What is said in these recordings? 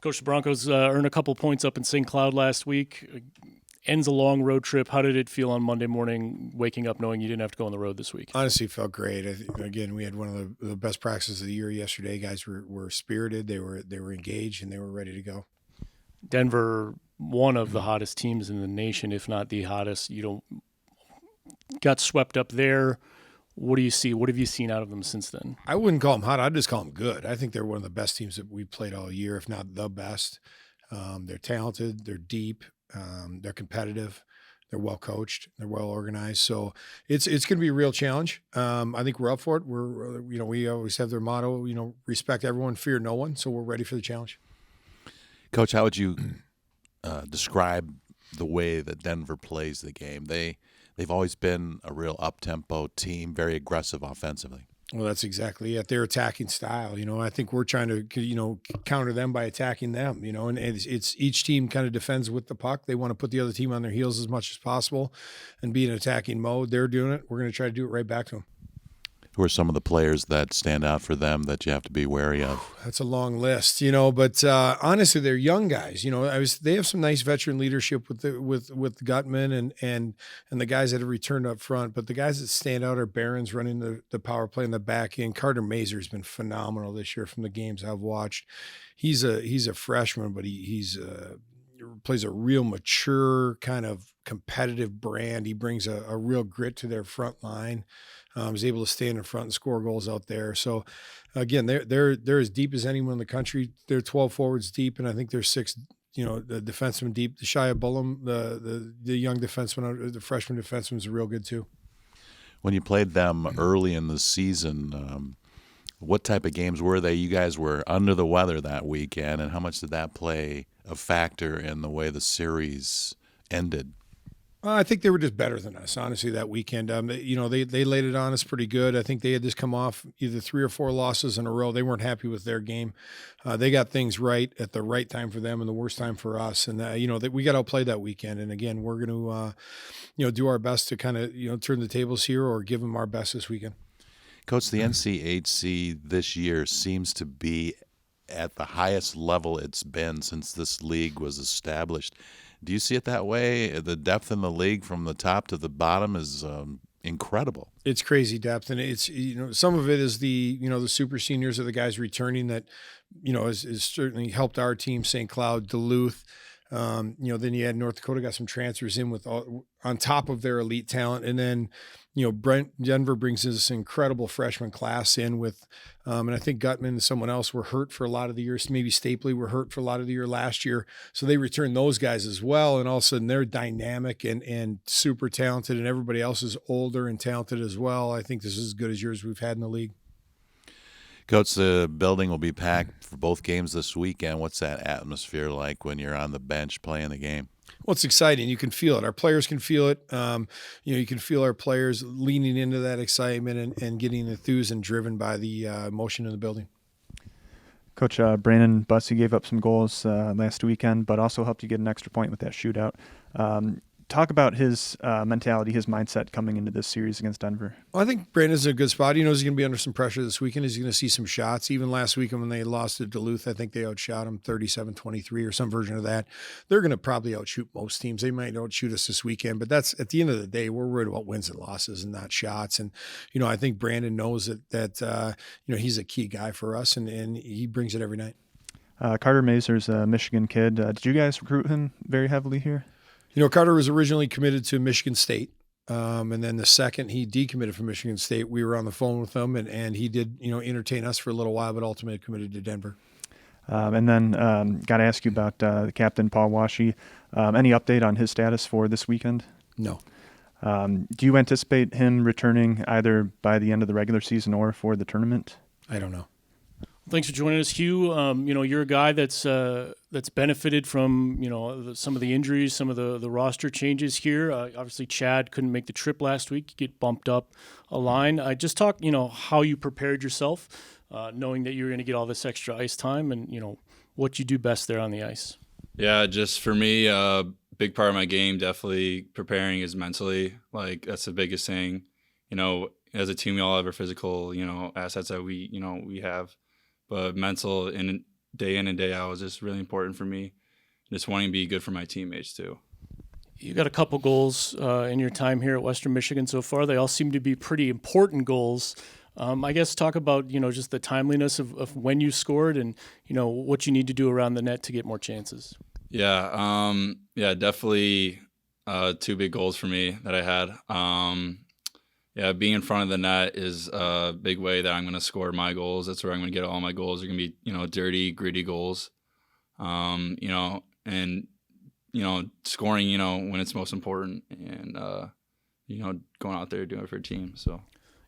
Coach, the Broncos earned a couple points up in St. Cloud last week. Ends a long road trip. How did it feel on Monday morning, waking up knowing you didn't have to go on the road this week? Honestly, it felt great. Again, we had one of the best practices of the year yesterday. Guys were spirited. They were engaged, and they were ready to go. Denver, one of the hottest teams in the nation, if not the hottest. Got swept up there. What do you see? What have you seen out of them since then? I wouldn't call them hot. I'd just call them good. I think they're one of the best teams that we played all year, if not the best. They're talented. They're deep. They're competitive. They're well coached. They're well organized. So it's going to be a real challenge. I think we're up for it. We always have their motto, respect everyone, fear no one. So we're ready for the challenge. Coach, how would you describe the way that Denver plays the game? They've always been a real up-tempo team, very aggressive offensively. Well, that's exactly it. Their attacking style. I think we're trying to, counter them by attacking them, and it's each team kind of defends with the puck. They want to put the other team on their heels as much as possible and be in attacking mode. They're doing it. We're going to try to do it right back to them. Who are some of the players that stand out for them that you have to be wary of? That's a long list, but honestly, they're young guys. They have some nice veteran leadership with Gutman and the guys that have returned up front. But the guys that stand out are Barron's running the power play in the back end. Carter Mazur's been phenomenal this year from the games I've watched. He's a freshman, but he's plays a real mature kind of competitive brand. He brings a real grit to their front line. Is able to stand in front and score goals out there. So, again, they're as deep as anyone in the country. They're 12 forwards deep, and I think they're 6, the defenseman deep. The Shia Bullum, the young defenseman, the freshman defenseman is real good too. When you played them early in the season, what type of games were they? You guys were under the weather that weekend, and how much did that play a factor in the way the series ended? I think they were just better than us, honestly, that weekend. They laid it on us pretty good. I think they had just come off either 3 or 4 losses in a row. They weren't happy with their game. They got things right at the right time for them and the worst time for us. And, we got outplayed that weekend. And, again, we're going to, do our best to kind of, turn the tables here or give them our best this weekend. Coach, the NCHC this year seems to be at the highest level it's been since this league was established. Do you see it that way? The depth in the league from the top to the bottom is incredible. It's crazy depth, and it's some of it is the super seniors are the guys returning that has certainly helped our team. St. Cloud, Duluth, then you had North Dakota got some transfers in with on top of their elite talent, and then Denver brings this incredible freshman class in with, and I think Gutman and someone else were hurt for a lot of the years. Maybe Stapley were hurt for a lot of the year last year. So they returned those guys as well. And all of a sudden they're dynamic and super talented, and everybody else is older and talented as well. I think this is as good as years we've had in the league. Coach, the building will be packed for both games this weekend. What's that atmosphere like when you're on the bench playing the game? Well, it's exciting. You can feel it. Our players can feel it. You can feel our players leaning into that excitement and getting enthused and driven by the emotion in the building. Coach, Brandon Bussey gave up some goals last weekend, but also helped you get an extra point with that shootout. Talk about his mentality, his mindset coming into this series against Denver. Well, I think Brandon's in a good spot. He knows he's going to be under some pressure this weekend. He's going to see some shots. Even last weekend when they lost to Duluth, I think they outshot him 37-23 or some version of that. They're going to probably outshoot most teams. They might outshoot us this weekend, but that's at the end of the day, we're worried about wins and losses and not shots. And, I think Brandon knows that he's a key guy for us, and he brings it every night. Carter Mazur's a Michigan kid. Did you guys recruit him very heavily here? Carter was originally committed to Michigan State. And then the second he decommitted from Michigan State, we were on the phone with him, and he did, entertain us for a little while, but ultimately committed to Denver. And then got to ask you about the captain, Paul Washi. Any update on his status for this weekend? No. Do you anticipate him returning either by the end of the regular season or for the tournament? I don't know. Thanks for joining us, Hugh. You're a guy that's benefited from some of the injuries, some of the roster changes here. Obviously, Chad couldn't make the trip last week. You get bumped up a line. I just talked, how you prepared yourself, knowing that you were going to get all this extra ice time, and what you do best there on the ice. Yeah, just for me, big part of my game, definitely preparing is mentally. Like that's the biggest thing. As a team, we all have our physical, assets that we have. But mental, and day in and day out was just really important for me. Just wanting to be good for my teammates too. You got a couple goals in your time here at Western Michigan so far. They all seem to be pretty important goals. I guess talk about, just the timeliness of when you scored and, what you need to do around the net to get more chances. Yeah, definitely 2 big goals for me that I had. Being in front of the net is a big way that I'm going to score my goals. That's where I'm going to get all my goals. They're going to be, dirty, gritty goals. And scoring, when it's most important, and going out there doing it for a team. So,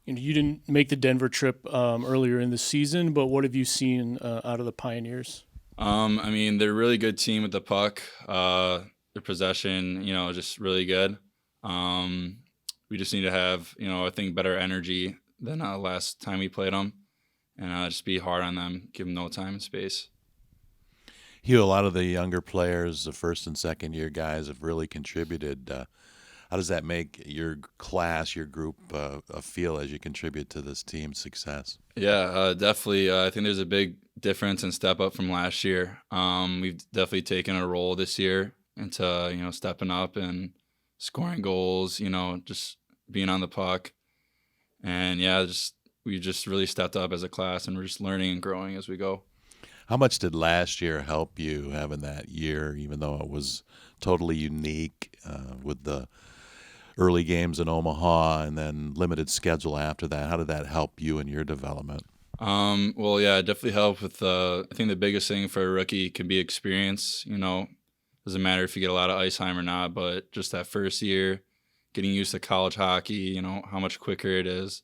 you didn't make the Denver trip earlier in the season, but what have you seen out of the Pioneers? They're a really good team with the puck. Their possession, just really good. We just need to have, I think better energy than last time we played them, and just be hard on them, give them no time and space. Hugh, a lot of the younger players, the first and second year guys, have really contributed. How does that make your class, your group, feel as you contribute to this team's success? Yeah, definitely. I think there's a big difference and step up from last year. We've definitely taken a role this year into stepping up and scoring goals. Just being on the puck, and we just really stepped up as a class, and we're just learning and growing as we go. How much did last year help you having that year, even though it was totally unique with the early games in Omaha and then limited schedule after that? How did that help you in your development? It definitely helped with, I think the biggest thing for a rookie can be experience. Doesn't matter if you get a lot of ice time or not, but just that first year, getting used to college hockey, how much quicker it is,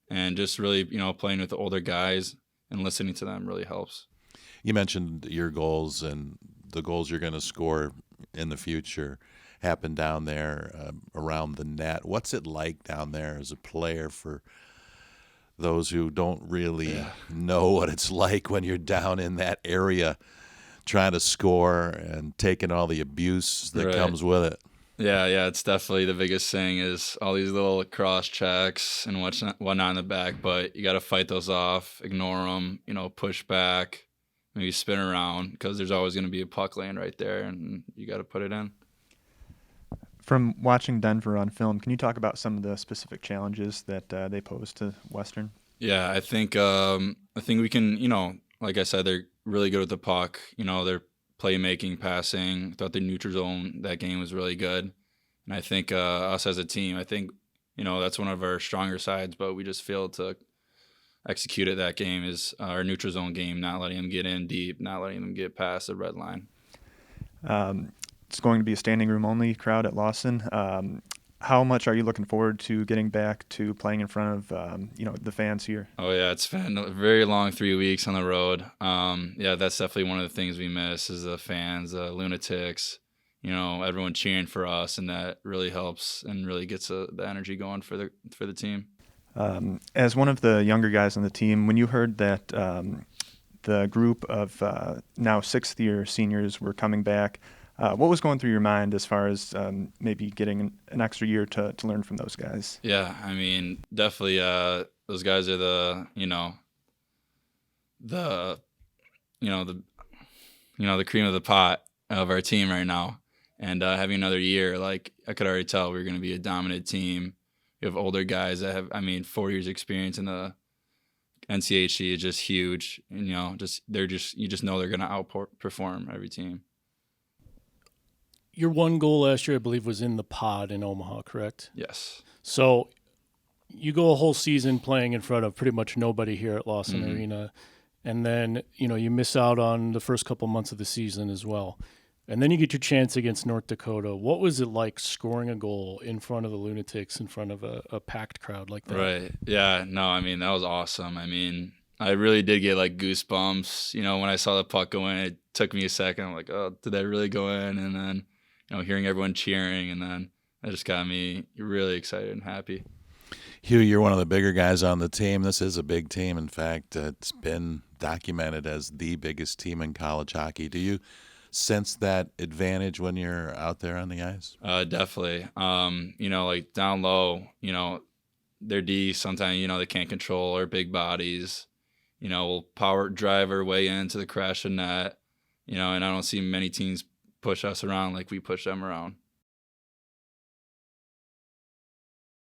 and just really, playing with the older guys and listening to them really helps. You mentioned your goals and the goals you're going to score in the future happen down there around the net. What's it like down there as a player for those who don't really know what it's like when you're down in that area trying to score and taking all the abuse that comes with it? Yeah, it's definitely the biggest thing is all these little cross checks and whatnot in the back, but you got to fight those off, ignore them, push back, maybe spin around, because there's always going to be a puck lane right there, and you got to put it in. From watching Denver on film, can you talk about some of the specific challenges that they pose to Western? Yeah, I think we can, like I said, they're really good with the puck. Their playmaking, passing, throughout the neutral zone, that game was really good. And I think us as a team, that's one of our stronger sides, but we just failed to executed that game is our neutral zone game, not letting them get in deep, not letting them get past the red line. It's going to be a standing room only crowd at Lawson. How much are you looking forward to getting back to playing in front of the fans here? Oh yeah, it's been a very long 3 weeks on the road. That's definitely one of the things we miss is the fans, the lunatics, everyone cheering for us, and that really helps and really gets the energy going for the team. As one of the younger guys on the team, when you heard that the group of now sixth-year seniors were coming back, what was going through your mind as far as maybe getting an extra year to learn from those guys? Yeah, definitely those guys are the cream of the pot of our team right now. And having another year, like I could already tell we're going to be a dominant team. You have older guys that have, 4 years experience in the NCHC is just huge. And, you just know they're going to outperform every team. Your one goal last year, I believe, was in the pod in Omaha, correct? Yes. So you go a whole season playing in front of pretty much nobody here at Lawson Arena. And then, you miss out on the first couple months of the season as well. And then you get your chance against North Dakota. What was it like scoring a goal in front of the Lunatics, in front of a packed crowd like that? Right. Yeah. No, that was awesome. I really did get like goosebumps. When I saw the puck go in, it took me a second. I'm like, oh, did that really go in? And then, hearing everyone cheering, and then that just got me really excited and happy. Hugh, you're one of the bigger guys on the team. This is a big team. In fact, it's been documented as the biggest team in college hockey. Do you sense that advantage when you're out there on the ice? Definitely. Like down low, their D sometimes, they can't control our big bodies. we'll power drive our way into the crash of net, and I don't see many teams push us around like we push them around.